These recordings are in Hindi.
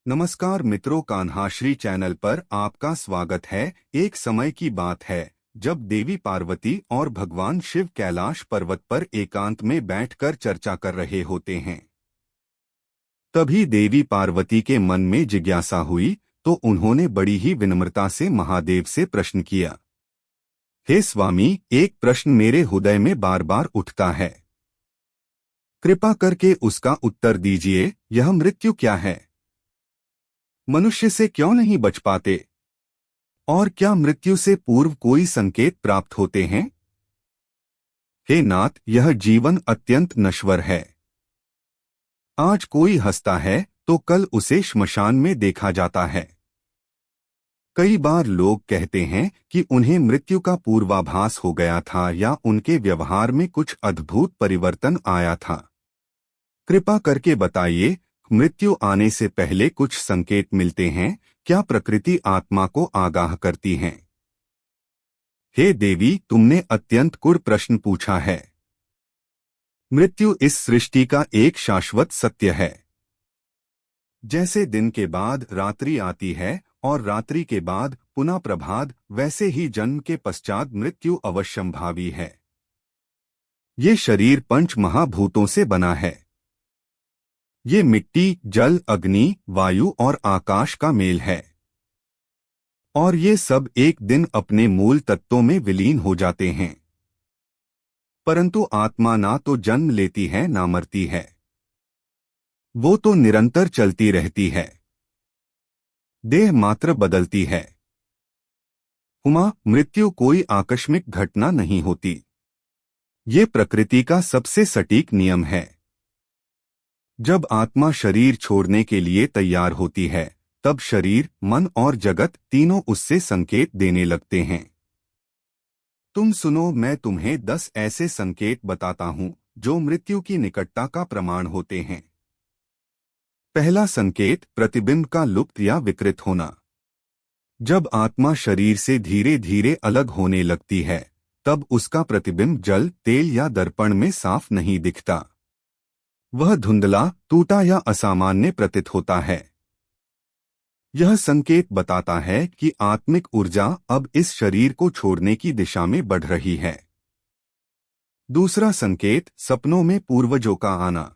नमस्कार मित्रों, कान्हाश्री चैनल पर आपका स्वागत है। एक समय की बात है जब देवी पार्वती और भगवान शिव कैलाश पर्वत पर एकांत में बैठकर चर्चा कर रहे होते हैं। तभी देवी पार्वती के मन में जिज्ञासा हुई तो उन्होंने बड़ी ही विनम्रता से महादेव से प्रश्न किया, हे स्वामी, एक प्रश्न मेरे हृदय में बार बार उठता है। कृपा करके उसका उत्तर दीजिए। यह मृत्यु क्या है? मनुष्य से क्यों नहीं बच पाते? और क्या मृत्यु से पूर्व कोई संकेत प्राप्त होते हैं? हे नाथ, यह जीवन अत्यंत नश्वर है। आज कोई हंसता है तो कल उसे श्मशान में देखा जाता है। कई बार लोग कहते हैं कि उन्हें मृत्यु का पूर्वाभास हो गया था या उनके व्यवहार में कुछ अद्भुत परिवर्तन आया था। कृपा करके बताइए, मृत्यु आने से पहले कुछ संकेत मिलते हैं? क्या प्रकृति आत्मा को आगाह करती है? हे देवी, तुमने अत्यंत कुड़ प्रश्न पूछा है। मृत्यु इस सृष्टि का एक शाश्वत सत्य है। जैसे दिन के बाद रात्रि आती है और रात्रि के बाद पुनः प्रभात, वैसे ही जन्म के पश्चात मृत्यु अवश्यंभावी है। ये शरीर पंच महाभूतों से बना है। ये मिट्टी, जल, अग्नि, वायु और आकाश का मेल है। और ये सब एक दिन अपने मूल तत्वों में विलीन हो जाते हैं। परंतु आत्मा ना तो जन्म लेती है ना मरती है। वो तो निरंतर चलती रहती है। देह मात्र बदलती है। मृत्यु कोई आकस्मिक घटना नहीं होती। ये प्रकृति का सबसे सटीक नियम है। जब आत्मा शरीर छोड़ने के लिए तैयार होती है, तब शरीर, मन और जगत तीनों उससे संकेत देने लगते हैं। तुम सुनो, मैं तुम्हें 10 ऐसे संकेत बताता हूँ जो मृत्यु की निकटता का प्रमाण होते हैं। पहला संकेत, प्रतिबिंब का लुप्त या विकृत होना। जब आत्मा शरीर से धीरे धीरे अलग होने लगती है, तब उसका प्रतिबिंब जल, तेल या दर्पण में साफ नहीं दिखता। वह धुंधला, टूटा या असामान्य प्रतीत होता है। यह संकेत बताता है कि आत्मिक ऊर्जा अब इस शरीर को छोड़ने की दिशा में बढ़ रही है। दूसरा संकेत, सपनों में पूर्वजों का आना।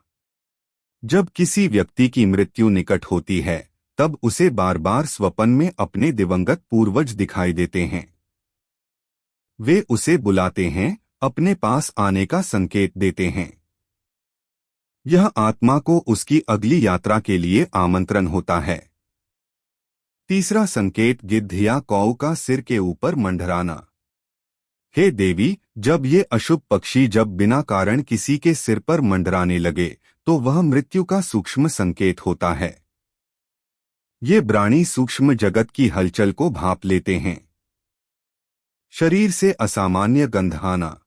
जब किसी व्यक्ति की मृत्यु निकट होती है, तब उसे बार बार स्वप्न में अपने दिवंगत पूर्वज दिखाई देते हैं। वे उसे बुलाते हैं, अपने पास आने का संकेत देते हैं। यह आत्मा को उसकी अगली यात्रा के लिए आमंत्रण होता है। तीसरा संकेत, गिद्ध या कौ का सिर के ऊपर मंडराना। हे देवी, जब ये अशुभ पक्षी जब बिना कारण किसी के सिर पर मंडराने लगे, तो वह मृत्यु का सूक्ष्म संकेत होता है। ये प्राणी सूक्ष्म जगत की हलचल को भांप लेते हैं। शरीर से असामान्य गंध आना।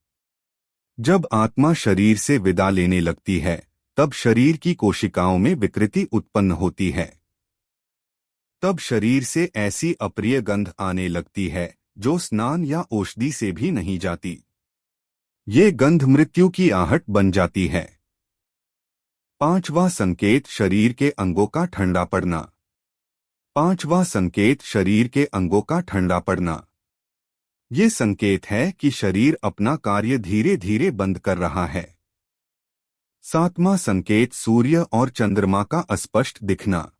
जब आत्मा शरीर से विदा लेने लगती है, तब शरीर की कोशिकाओं में विकृति उत्पन्न होती है। तब शरीर से ऐसी अप्रिय गंध आने लगती है जो स्नान या औषधि से भी नहीं जाती। ये गंध मृत्यु की आहट बन जाती है। पांचवा संकेत, शरीर के अंगों का ठंडा पड़ना। पांचवा संकेत, शरीर के अंगों का ठंडा पड़ना। ये संकेत है कि शरीर अपना कार्य धीरे धीरे बंद कर रहा है। सातवां संकेत, सूर्य और चंद्रमा का अस्पष्ट दिखना।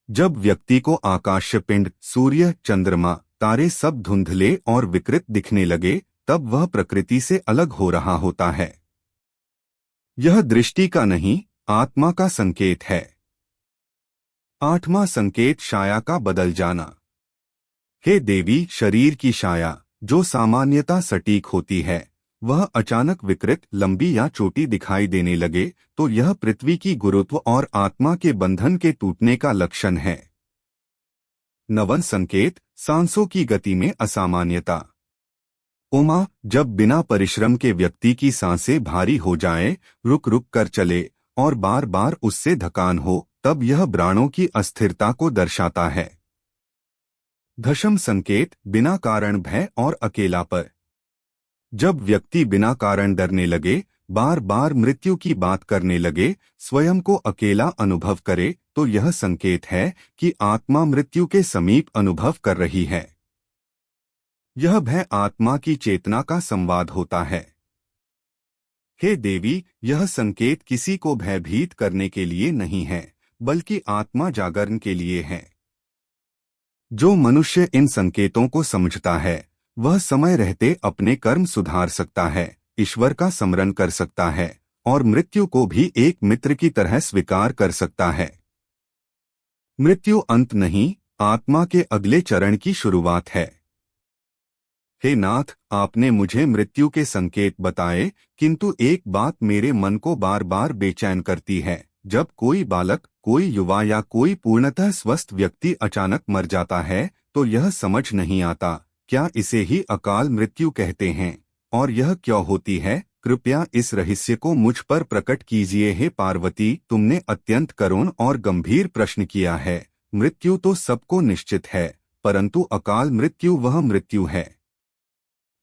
जब व्यक्ति को आकाश पिंड, सूर्य, चंद्रमा, तारे सब धुंधले और विकृत दिखने लगे, तब वह प्रकृति से अलग हो रहा होता है। यह दृष्टि का नहीं, आत्मा का संकेत है। आठवां संकेत, छाया का बदल जाना। हे देवी, शरीर की छाया, जो सामान्यतः सटीक होती है, वह अचानक विकृत, लंबी या छोटी दिखाई देने लगे, तो यह पृथ्वी की गुरुत्व और आत्मा के बंधन के टूटने का लक्षण है। नवम संकेत, सांसों की गति में असामान्यता। जब बिना परिश्रम के व्यक्ति की सांसें भारी हो जाएं, रुक रुक कर चले और बार बार उससे थकान हो, तब यह प्राणों की अस्थिरता को दर्शाता है। दशम संकेत, बिना कारण भय और अकेलापन। जब व्यक्ति बिना कारण डरने लगे, बार बार मृत्यु की बात करने लगे, स्वयं को अकेला अनुभव करे, तो यह संकेत है कि आत्मा मृत्यु के समीप अनुभव कर रही है। यह भय आत्मा की चेतना का संवाद होता है। हे देवी, यह संकेत किसी को भयभीत करने के लिए नहीं है, बल्कि आत्मा जागरण के लिए है। जो मनुष्य इन संकेतों को समझता है, वह समय रहते अपने कर्म सुधार सकता है, ईश्वर का स्मरण कर सकता है और मृत्यु को भी एक मित्र की तरह स्वीकार कर सकता है। मृत्यु अंत नहीं, आत्मा के अगले चरण की शुरुआत है। हे नाथ, आपने मुझे मृत्यु के संकेत बताए, किंतु एक बात मेरे मन को बार बार बेचैन करती है। जब कोई बालक, कोई युवा या कोई पूर्णतः स्वस्थ व्यक्ति अचानक मर जाता है, तो यह समझ नहीं आता, क्या इसे ही अकाल मृत्यु कहते हैं, और यह क्यों होती है? कृपया इस रहस्य को मुझ पर प्रकट कीजिए। हे पार्वती, तुमने अत्यंत करुण और गंभीर प्रश्न किया है। मृत्यु तो सबको निश्चित है, परंतु अकाल मृत्यु वह मृत्यु है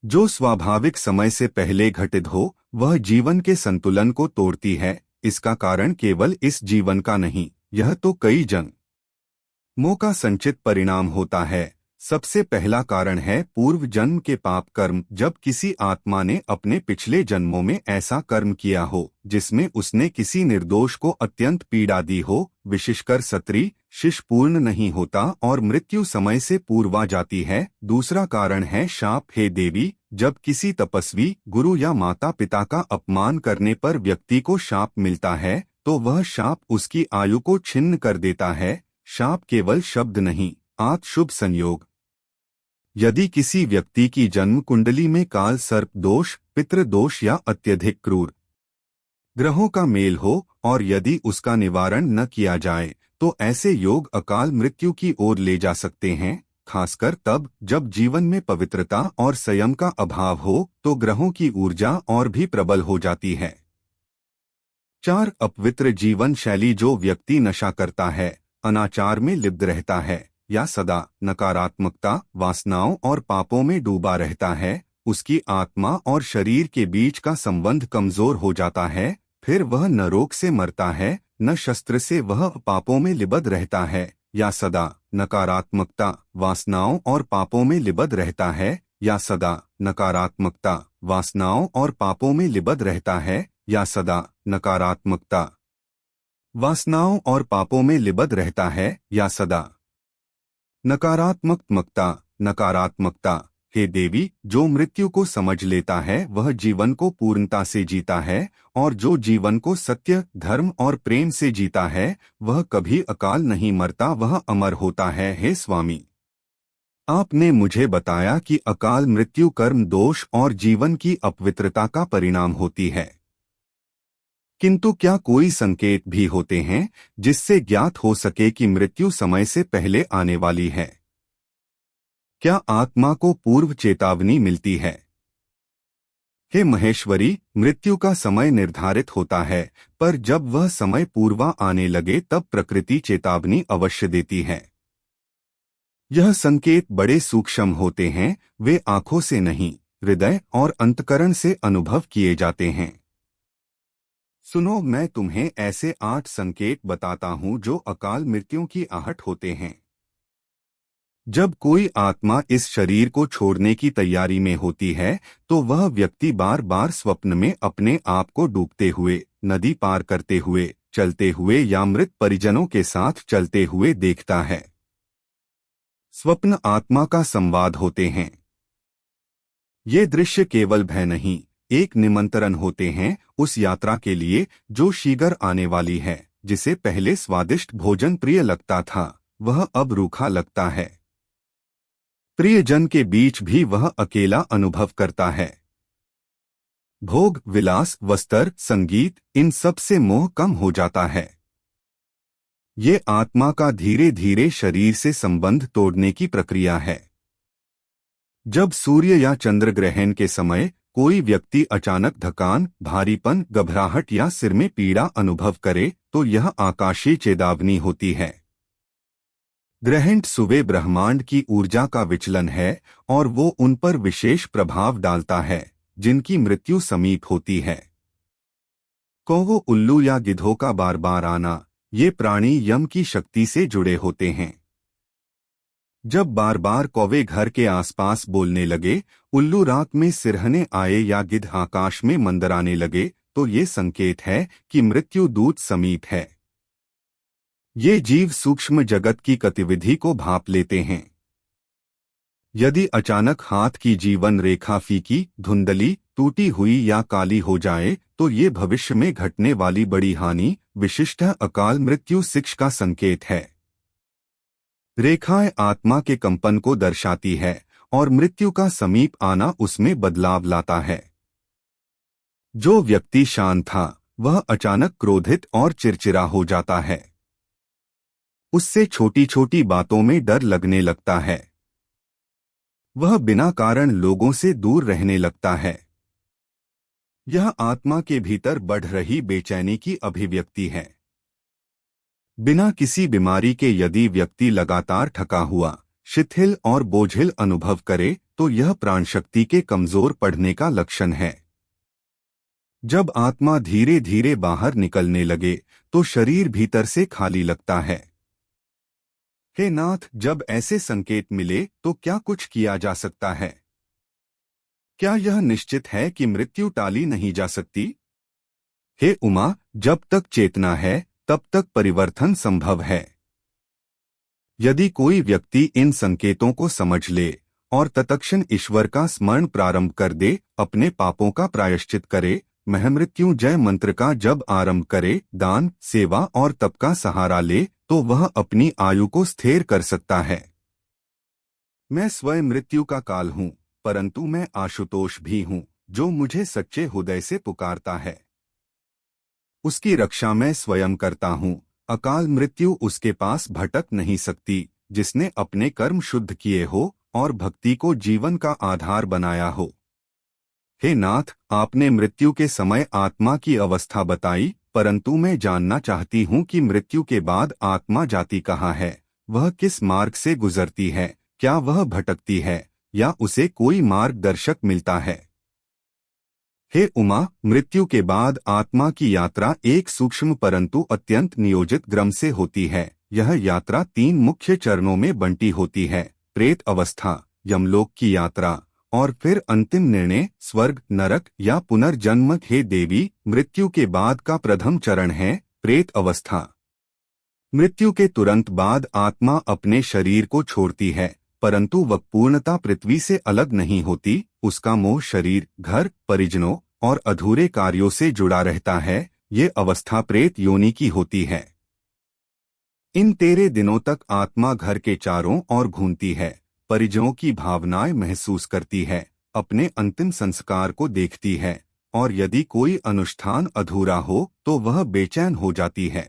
जो स्वाभाविक समय से पहले घटित हो, वह जीवन के संतुलन को तोड़ती है। इसका कारण केवल इस जीवन का नहीं, यह तो कई जन्मों का संचित परिणाम होता है। सबसे पहला कारण है पूर्व जन्म के पाप कर्म। जब किसी आत्मा ने अपने पिछले जन्मों में ऐसा कर्म किया हो जिसमें उसने किसी निर्दोष को अत्यंत पीड़ा दी हो, विशेषकर सत्री शिष्य पूर्ण नहीं होता और मृत्यु समय से पूर्व आ जाती है। दूसरा कारण है शाप। हे देवी, जब किसी तपस्वी, गुरु या माता पिता का अपमान करने पर व्यक्ति को शाप मिलता है, तो वह शाप उसकी आयु को छिन्न कर देता है। शाप केवल शब्द नहीं, आत्म शुभ संयोग। यदि किसी व्यक्ति की जन्म कुंडली में काल सर्प दोष, पितृ दोष या अत्यधिक क्रूर ग्रहों का मेल हो और यदि उसका निवारण न किया जाए, तो ऐसे योग अकाल मृत्यु की ओर ले जा सकते हैं। खासकर तब जब जीवन में पवित्रता और संयम का अभाव हो, तो ग्रहों की ऊर्जा और भी प्रबल हो जाती है। 4. अपवित्र जीवन शैली। जो व्यक्ति नशा करता है, अनाचार में लिप्त रहता है या सदा नकारात्मकता, वासनाओं और पापों में डूबा रहता है, उसकी आत्मा और शरीर के बीच का संबंध कमजोर हो जाता है। फिर वह न रोग से मरता है, न शस्त्र से। वह पापों में लिबद्ध रहता है या सदा नकारात्मकता, वासनाओं और पापों में लिबद्ध रहता है, या सदा नकारात्मकता, वासनाओं और पापों में लिबद्ध रहता है, या सदा नकारात्मकता, वासनाओं और पापों में लिबद्ध रहता है, या सदा नकारात्मकता। हे देवी, जो मृत्यु को समझ लेता है वह जीवन को पूर्णता से जीता है, और जो जीवन को सत्य, धर्म और प्रेम से जीता है वह कभी अकाल नहीं मरता, वह अमर होता है। हे स्वामी, आपने मुझे बताया कि अकाल मृत्यु कर्म दोष और जीवन की अपवित्रता का परिणाम होती है, किंतु क्या कोई संकेत भी होते हैं जिससे ज्ञात हो सके कि मृत्यु समय से पहले आने वाली है? क्या आत्मा को पूर्व चेतावनी मिलती है? हे महेश्वरी, मृत्यु का समय निर्धारित होता है, पर जब वह समय पूर्वा आने लगे तब प्रकृति चेतावनी अवश्य देती है। यह संकेत बड़े सूक्ष्म होते हैं, वे आंखों से नहीं, हृदय और अंतकरण से अनुभव किए जाते हैं। सुनो, मैं तुम्हें ऐसे 8 संकेत बताता हूँ जो अकाल मृत्यु की आहट होते हैं। जब कोई आत्मा इस शरीर को छोड़ने की तैयारी में होती है, तो वह व्यक्ति बार बार स्वप्न में अपने आप को डूबते हुए, नदी पार करते हुए, चलते हुए या मृत परिजनों के साथ चलते हुए देखता है। स्वप्न आत्मा का संवाद होते हैं। ये दृश्य केवल भय नहीं, एक निमंत्रण होते हैं उस यात्रा के लिए जो शीघ्र आने वाली है। जिसे पहले स्वादिष्ट भोजन प्रिय लगता था, वह अब रूखा लगता है। प्रियजन के बीच भी वह अकेला अनुभव करता है। भोग, विलास, वस्त्र, संगीत, इन सब से मोह कम हो जाता है। ये आत्मा का धीरे धीरे शरीर से संबंध तोड़ने की प्रक्रिया है। जब सूर्य या चंद्र ग्रहण के समय कोई व्यक्ति अचानक थकान, भारीपन, घबराहट या सिर में पीड़ा अनुभव करे, तो यह आकाशीय चेतावनी होती है। ग्रहण सुबह ब्रह्मांड की ऊर्जा का विचलन है और वो उन पर विशेष प्रभाव डालता है जिनकी मृत्यु समीप होती है। कौवों, उल्लू या गिद्धों का बार बार आना, ये प्राणी यम की शक्ति से जुड़े होते हैं। जब बार बार कौवे घर के आसपास बोलने लगे, उल्लू रात में सिरहने आए या गिद्ध आकाश में मंडराने लगे, तो ये संकेत है कि मृत्यु दूत समीप है। ये जीव सूक्ष्म जगत की गतिविधि को भांप लेते हैं। यदि अचानक हाथ की जीवन रेखा फीकी, धुंधली, टूटी हुई या काली हो जाए, तो ये भविष्य में घटने वाली बड़ी हानि, विशिष्ट अकाल मृत्यु 6 का संकेत है। रेखाएं आत्मा के कंपन को दर्शाती है और मृत्यु का समीप आना उसमें बदलाव लाता है। जो व्यक्ति शांत था, वह अचानक क्रोधित और चिड़चिड़ा हो जाता है। उससे छोटी छोटी बातों में डर लगने लगता है। वह बिना कारण लोगों से दूर रहने लगता है। यह आत्मा के भीतर बढ़ रही बेचैनी की अभिव्यक्ति है। बिना किसी बीमारी के यदि व्यक्ति लगातार थका हुआ, शिथिल और बोझिल अनुभव करे, तो यह प्राणशक्ति के कमजोर पड़ने का लक्षण है। जब आत्मा धीरे धीरे बाहर निकलने लगे, तो शरीर भीतर से खाली लगता है। हे नाथ, जब ऐसे संकेत मिले तो क्या कुछ किया जा सकता है? क्या यह निश्चित है कि मृत्यु टाली नहीं जा सकती? हे उमा, जब तक चेतना है तब तक परिवर्तन संभव है। यदि कोई व्यक्ति इन संकेतों को समझ ले और तत्क्षण ईश्वर का स्मरण प्रारंभ कर दे, अपने पापों का प्रायश्चित करे, महमृत्यु जय मंत्र का जब आरंभ करे, दान, सेवा और तप का सहारा ले, तो वह अपनी आयु को स्थिर कर सकता है। मैं स्वयं मृत्यु का काल हूँ, परंतु मैं आशुतोष भी हूँ, जो मुझे सच्चे हृदय से पुकारता है। उसकी रक्षा मैं स्वयं करता हूँ। अकाल मृत्यु उसके पास भटक नहीं सकती, जिसने अपने कर्म शुद्ध किए हो और भक्ति को जीवन का आधार बनाया हो। हे नाथ, आपने मृत्यु के समय आत्मा की अवस्था बताई, परंतु मैं जानना चाहती हूँ कि मृत्यु के बाद आत्मा जाती कहाँ है? वह किस मार्ग से गुजरती है? क्या वह भटकती है या उसे कोई मार्गदर्शक मिलता है? हे उमा, मृत्यु के बाद आत्मा की यात्रा एक सूक्ष्म परंतु अत्यंत नियोजित क्रम से होती है। यह यात्रा 3 मुख्य चरणों में बंटी होती है: प्रेत अवस्था, यमलोक की यात्रा और फिर अंतिम निर्णय स्वर्ग, नरक या पुनर्जन्म। हे देवी, मृत्यु के बाद का प्रथम चरण है प्रेत अवस्था। मृत्यु के तुरंत बाद आत्मा अपने शरीर को छोड़ती है, परंतु वह पूर्णता पृथ्वी से अलग नहीं होती। उसका मोह शरीर, घर, परिजनों और अधूरे कार्यों से जुड़ा रहता है। ये अवस्था प्रेत योनि की होती है। इन 13 दिनों तक आत्मा घर के चारों ओर घूमती है, परिजनों की भावनाएं महसूस करती है, अपने अंतिम संस्कार को देखती है और यदि कोई अनुष्ठान अधूरा हो तो वह बेचैन हो जाती है।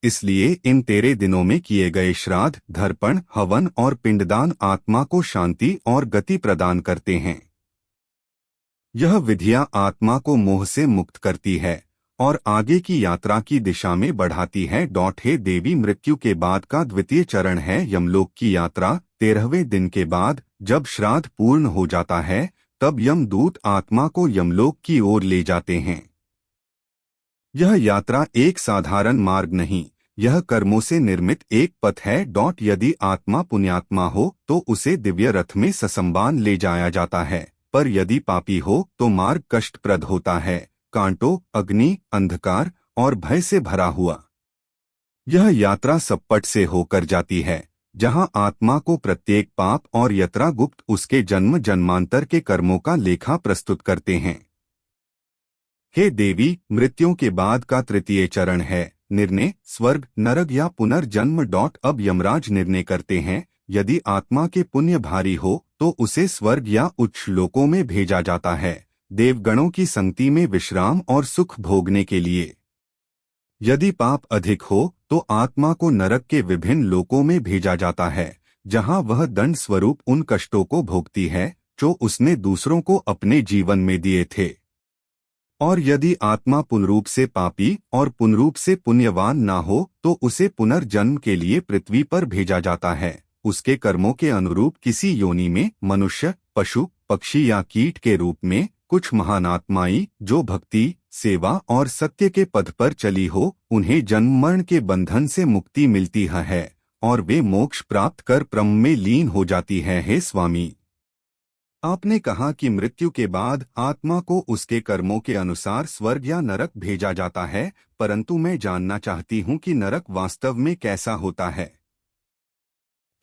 इसलिए इन 13 दिनों में किए गए श्राद्ध, तर्पण, हवन और पिंडदान आत्मा को शांति और गति प्रदान करते हैं। यह विधियां आत्मा को मोह से मुक्त करती है और आगे की यात्रा की दिशा में बढ़ाती है। हे देवी, मृत्यु के बाद का द्वितीय चरण है यमलोक की यात्रा। 13वें दिन के बाद जब श्राद्ध पूर्ण हो जाता है, तब यमदूत आत्मा को यमलोक की ओर ले जाते हैं। यह यात्रा एक साधारण मार्ग नहीं, यह कर्मों से निर्मित एक पथ है। यदि आत्मा पुण्यात्मा हो तो उसे दिव्य रथ में ससंबान ले जाया जाता है, पर यदि पापी हो तो मार्ग कष्टप्रद होता है, कांटों, अग्नि, अंधकार और भय से भरा हुआ। यह यात्रा सपट से होकर जाती है, जहां आत्मा को प्रत्येक पाप और यात्रा गुप्त उसके जन्म जन्मांतर के कर्मों का लेखा प्रस्तुत करते हैं। हे देवी, मृत्यु के बाद का तृतीय चरण है निर्णय स्वर्ग, नरक या पुनर्जन्म। अब यमराज निर्णय करते हैं। यदि आत्मा के पुण्य भारी हो तो उसे स्वर्ग या उच्च लोकों में भेजा जाता है, देवगणों की संगति में विश्राम और सुख भोगने के लिए। यदि पाप अधिक हो तो आत्मा को नरक के विभिन्न लोकों में भेजा जाता है, जहां वह दंड स्वरूप उन कष्टों को भोगती है जो उसने दूसरों को अपने जीवन में दिए थे। और यदि आत्मा पुनरूप से पापी और पुनरूप से पुण्यवान ना हो तो उसे पुनर्जन्म के लिए पृथ्वी पर भेजा जाता है, उसके कर्मों के अनुरूप किसी योनि में, मनुष्य, पशु, पक्षी या कीट के रूप में। कुछ महान आत्माएं जो भक्ति, सेवा और सत्य के पथ पर चली हो, उन्हें जन्म मरण के बंधन से मुक्ति मिलती है और वे मोक्ष प्राप्त कर ब्रह्म में लीन हो जाती है। हे स्वामी, आपने कहा कि मृत्यु के बाद आत्मा को उसके कर्मों के अनुसार स्वर्ग या नरक भेजा जाता है, परंतु मैं जानना चाहती हूँ कि नरक वास्तव में कैसा होता है।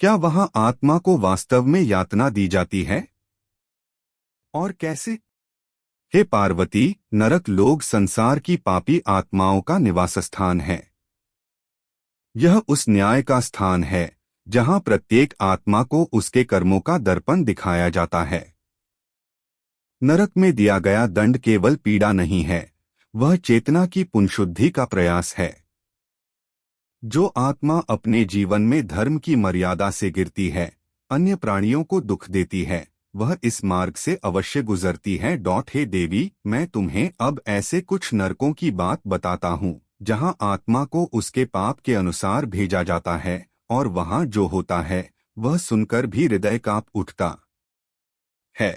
क्या वहां आत्मा को वास्तव में यातना दी जाती है और कैसे? हे पार्वती, नरक लोग संसार की पापी आत्माओं का निवास स्थान है। यह उस न्याय का स्थान है जहां प्रत्येक आत्मा को उसके कर्मों का दर्पण दिखाया जाता है। नरक में दिया गया दंड केवल पीड़ा नहीं है, वह चेतना की पुनशुद्धि का प्रयास है। जो आत्मा अपने जीवन में धर्म की मर्यादा से गिरती है, अन्य प्राणियों को दुख देती है, वह इस मार्ग से अवश्य गुजरती है। हे देवी, मैं तुम्हें अब ऐसे कुछ नरकों की बात बताता हूँ जहाँ आत्मा को उसके पाप के अनुसार भेजा जाता है, और वहाँ जो होता है वह सुनकर भी हृदय कांप उठता है।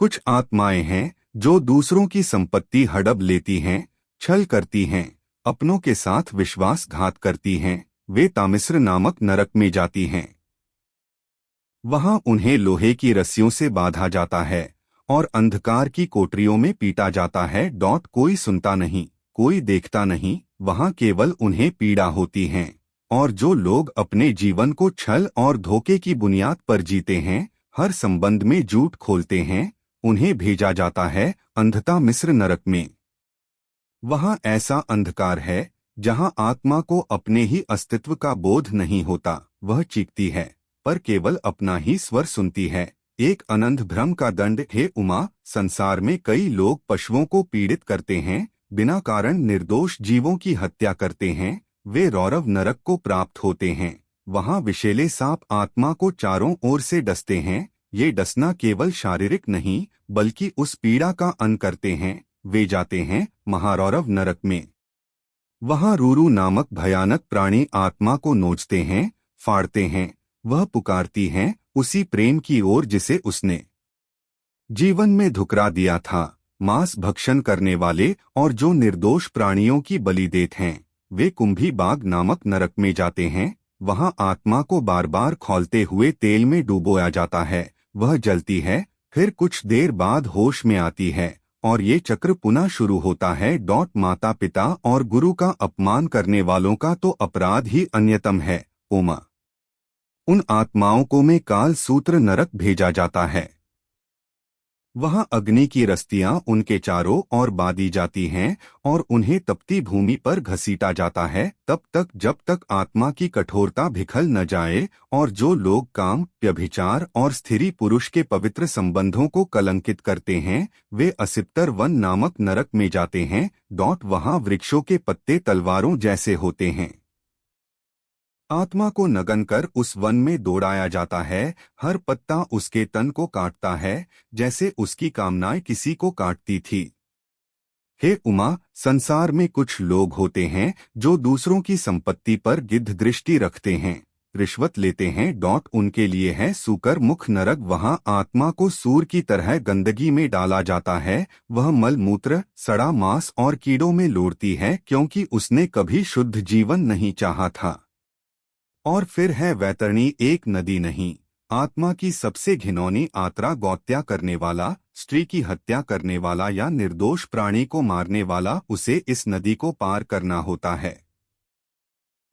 कुछ आत्माएं हैं जो दूसरों की संपत्ति हड़प लेती हैं, छल करती हैं, अपनों के साथ विश्वासघात करती हैं। वे तामिस्र नामक नरक में जाती हैं। वहां उन्हें लोहे की रस्सियों से बांधा जाता है और अंधकार की कोठरियों में पीटा जाता है। कोई सुनता नहीं, कोई देखता नहीं, वहां केवल उन्हें पीड़ा होती है। और जो लोग अपने जीवन को छल और धोखे की बुनियाद पर जीते हैं, हर संबंध में झूठ खोलते हैं, उन्हें भेजा जाता है अंधता मिस्र नरक में। वहां ऐसा अंधकार है जहां आत्मा को अपने ही अस्तित्व का बोध नहीं होता। वह चीखती है पर केवल अपना ही स्वर सुनती है। एक अनंत भ्रम का दंड। हे उमा, संसार में कई लोग पशुओं को पीड़ित करते हैं, बिना कारण निर्दोष जीवों की हत्या करते हैं। वे रौरव नरक को प्राप्त होते हैं। वहां विषैले सांप आत्मा को चारों ओर से डसते हैं। ये डसना केवल शारीरिक नहीं बल्कि उस पीड़ा का अंत करते हैं। वे जाते हैं महारौरव नरक में। वहां रूरू नामक भयानक प्राणी आत्मा को नोचते हैं, फाड़ते हैं। वह पुकारती हैं उसी प्रेम की ओर जिसे उसने जीवन में धुकरा दिया था। मांस भक्षण करने वाले और जो निर्दोष प्राणियों की बलि देते हैं, वे कुंभी बाग नामक नरक में जाते हैं। वहां आत्मा को बार बार खौलते हुए तेल में डुबोया जाता है। वह जलती है, फिर कुछ देर बाद होश में आती है और ये चक्र पुनः शुरू होता है। माता पिता और गुरु का अपमान करने वालों का तो अपराध ही अन्यतम है। उमा, उन आत्माओं को में काल सूत्र नरक भेजा जाता है। वहां अग्नि की रस्तियां उनके चारों ओर बांधी जाती हैं और उन्हें तपती भूमि पर घसीटा जाता है, तब तक जब तक आत्मा की कठोरता भिखल न जाए। और जो लोग काम, व्यभिचार और स्त्री पुरुष के पवित्र संबंधों को कलंकित करते हैं, वे असिप्तर वन नामक नरक में जाते हैं। वहां वृक्षों के पत्ते तलवारों जैसे होते हैं। आत्मा को नगन कर उस वन में दौड़ाया जाता है। हर पत्ता उसके तन को काटता है जैसे उसकी कामनाएं किसी को काटती थी। हे उमा, संसार में कुछ लोग होते हैं जो दूसरों की संपत्ति पर गिद्ध दृष्टि रखते हैं, रिश्वत लेते हैं। उनके लिए है सूकर मुख नरक। वहां आत्मा को सूर की तरह गंदगी में डाला जाता है। वह मल मूत्र, सड़ा मांस और कीड़ों में लोड़ती है क्योंकि उसने कभी शुद्ध जीवन नहीं चाहा था। और फिर है वैतरणी, एक नदी नहीं, आत्मा की सबसे घिनौनी आत्रा। गौत्या करने वाला, स्त्री की हत्या करने वाला या निर्दोष प्राणी को मारने वाला, उसे इस नदी को पार करना होता है।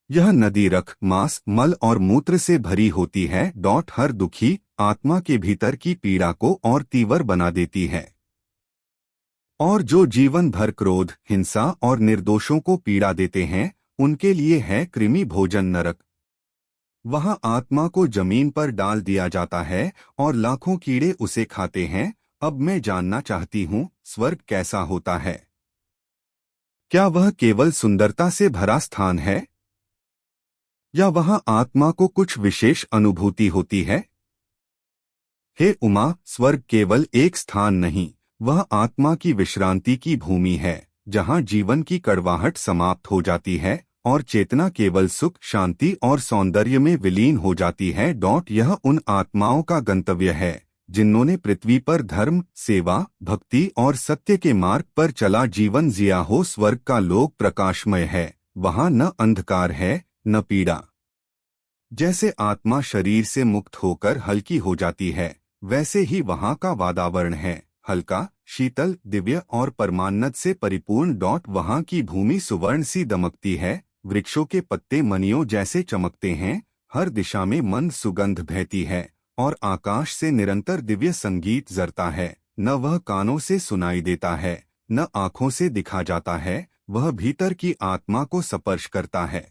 यह नदी रक्त, मांस, मल और मूत्र से भरी होती है। हर दुखी आत्मा के भीतर की पीड़ा को और तीव्र बना देती है। और जो जीवन भर क्रोध, हिंसा और निर्दोषों को पीड़ा देते हैं, उनके लिए है कृमि भोजन नरक। वहां आत्मा को जमीन पर डाल दिया जाता है और लाखों कीड़े उसे खाते हैं। अब मैं जानना चाहती हूँ, स्वर्ग कैसा होता है? क्या वह केवल सुंदरता से भरा स्थान है या वहां आत्मा को कुछ विशेष अनुभूति होती है? हे उमा, स्वर्ग केवल एक स्थान नहीं, वह आत्मा की विश्रांति की भूमि है जहां जीवन की कड़वाहट समाप्त हो जाती है और चेतना केवल सुख, शांति और सौंदर्य में विलीन हो जाती है। यह उन आत्माओं का गंतव्य है जिन्होंने पृथ्वी पर धर्म, सेवा, भक्ति और सत्य के मार्ग पर चला जीवन जिया हो। स्वर्ग का लोक प्रकाशमय है, वहां न अंधकार है न पीड़ा। जैसे आत्मा शरीर से मुक्त होकर हल्की हो जाती है, वैसे ही वहां का वातावरण है, हल्का, शीतल, दिव्य और परमानंद से परिपूर्ण। वहां की भूमि सुवर्ण सी दमकती है, वृक्षों के पत्ते मणियों जैसे चमकते हैं, हर दिशा में मंद सुगंध बहती है और आकाश से निरंतर दिव्य संगीत जरता है। न वह कानों से सुनाई देता है, न आंखों से दिखा जाता है, वह भीतर की आत्मा को स्पर्श करता है।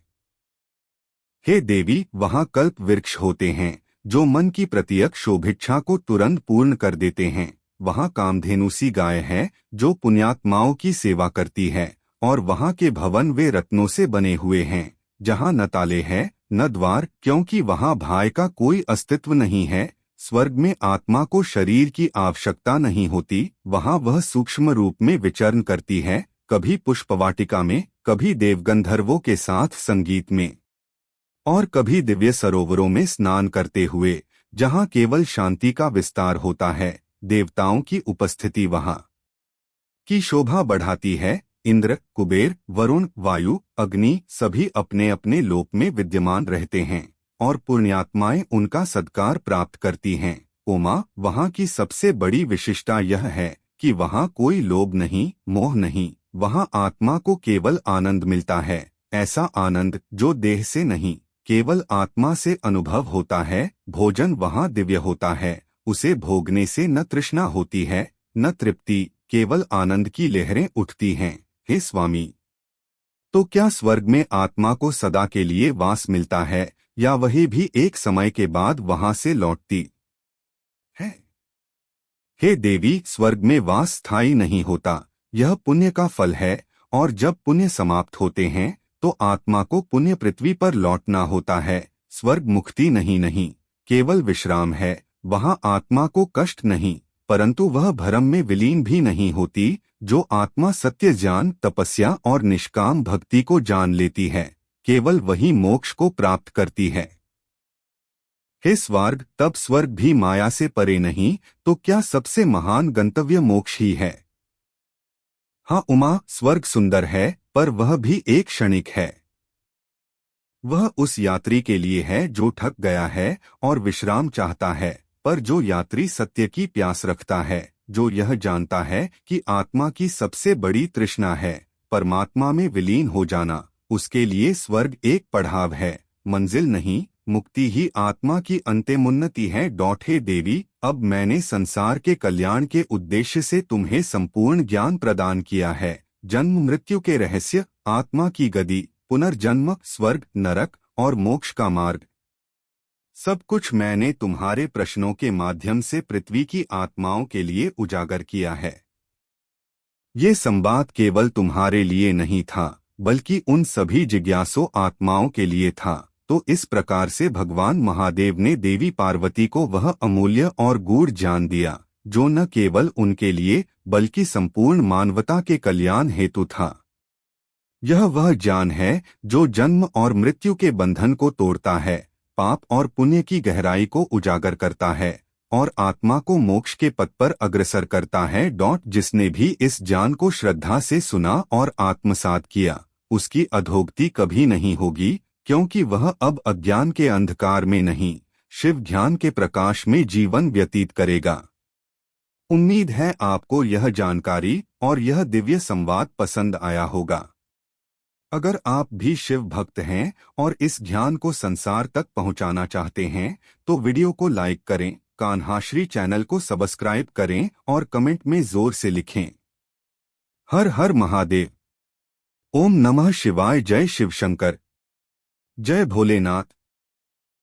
हे देवी, वहां कल्प वृक्ष होते हैं जो मन की प्रत्येक शोभिच्छा को तुरंत पूर्ण कर देते हैं। वहां कामधेनु सी गाय है जो पुण्यात्माओं की सेवा करती है, और वहां के भवन वे रत्नों से बने हुए हैं, जहां न ताले हैं न द्वार, क्योंकि वहां भय का कोई अस्तित्व नहीं है। स्वर्ग में आत्मा को शरीर की आवश्यकता नहीं होती, वहां वह सूक्ष्म रूप में विचरण करती है, कभी पुष्पवाटिका में, कभी देवगंधर्वों के साथ संगीत में, और कभी दिव्य सरोवरों में स्नान करते हुए, जहां केवल शांति का विस्तार होता है। देवताओं की उपस्थिति वहां की शोभा बढ़ाती है। इंद्र, कुबेर, वरुण, वायु, अग्नि सभी अपने अपने लोक में विद्यमान रहते हैं और पुण्यात्माएं उनका सत्कार प्राप्त करती हैं। उमा, वहां की सबसे बड़ी विशिष्टता यह है कि वहां कोई लोभ नहीं, मोह नहीं, वहां आत्मा को केवल आनंद मिलता है, ऐसा आनंद जो देह से नहीं, केवल आत्मा से अनुभव होता है। भोजन वहां दिव्य होता है, उसे भोगने से न तृष्णा होती है न तृप्ति, केवल आनंद की लहरें उठती हैं। हे स्वामी, तो क्या स्वर्ग में आत्मा को सदा के लिए वास मिलता है, या वही भी एक समय के बाद वहां से लौटती है? हे देवी, स्वर्ग में वास स्थायी नहीं होता, यह पुण्य का फल है, और जब पुण्य समाप्त होते हैं तो आत्मा को पुण्य पृथ्वी पर लौटना होता है। स्वर्ग मुक्ति नहीं, केवल विश्राम है। वहां आत्मा को कष्ट नहीं, परंतु वह भ्रम में विलीन भी नहीं होती। जो आत्मा सत्य ज्ञान, तपस्या और निष्काम भक्ति को जान लेती है, केवल वही मोक्ष को प्राप्त करती है। हे स्वर्ग, तब स्वर्ग भी माया से परे नहीं, तो क्या सबसे महान गंतव्य मोक्ष ही है? हाँ उमा, स्वर्ग सुंदर है, पर वह भी एक क्षणिक है। वह उस यात्री के लिए है जो थक गया है और विश्राम चाहता है, पर जो यात्री सत्य की प्यास रखता है, जो यह जानता है कि आत्मा की सबसे बड़ी तृष्णा है परमात्मा में विलीन हो जाना, उसके लिए स्वर्ग एक पड़ाव है, मंजिल नहीं। मुक्ति ही आत्मा की अंतिमोन्नति है। हे देवी, अब मैंने संसार के कल्याण के उद्देश्य से तुम्हें संपूर्ण ज्ञान प्रदान किया है। जन्म मृत्यु के रहस्य, आत्मा की गति, पुनर्जन्म, स्वर्ग, नरक और मोक्ष का मार्ग, सब कुछ मैंने तुम्हारे प्रश्नों के माध्यम से पृथ्वी की आत्माओं के लिए उजागर किया है। ये संवाद केवल तुम्हारे लिए नहीं था, बल्कि उन सभी जिज्ञासु आत्माओं के लिए था। तो इस प्रकार से भगवान महादेव ने देवी पार्वती को वह अमूल्य और गूढ़ ज्ञान दिया, जो न केवल उनके लिए बल्कि संपूर्ण मानवता के कल्याण हेतु था। यह वह ज्ञान है जो जन्म और मृत्यु के बंधन को तोड़ता है, पाप और पुण्य की गहराई को उजागर करता है और आत्मा को मोक्ष के पथ पर अग्रसर करता है। जिसने भी इस ज्ञान को श्रद्धा से सुना और आत्मसात किया, उसकी अधोगति कभी नहीं होगी, क्योंकि वह अब अज्ञान के अंधकार में नहीं, शिव ज्ञान के प्रकाश में जीवन व्यतीत करेगा। उम्मीद है आपको यह जानकारी और यह दिव्य संवाद पसंद आया होगा। अगर आप भी शिव भक्त हैं और इस ज्ञान को संसार तक पहुंचाना चाहते हैं, तो वीडियो को लाइक करें, कान्हाश्री चैनल को सब्सक्राइब करें और कमेंट में जोर से लिखें, हर हर महादेव। ओम नमः शिवाय। जय शिव शंकर, जय भोलेनाथ।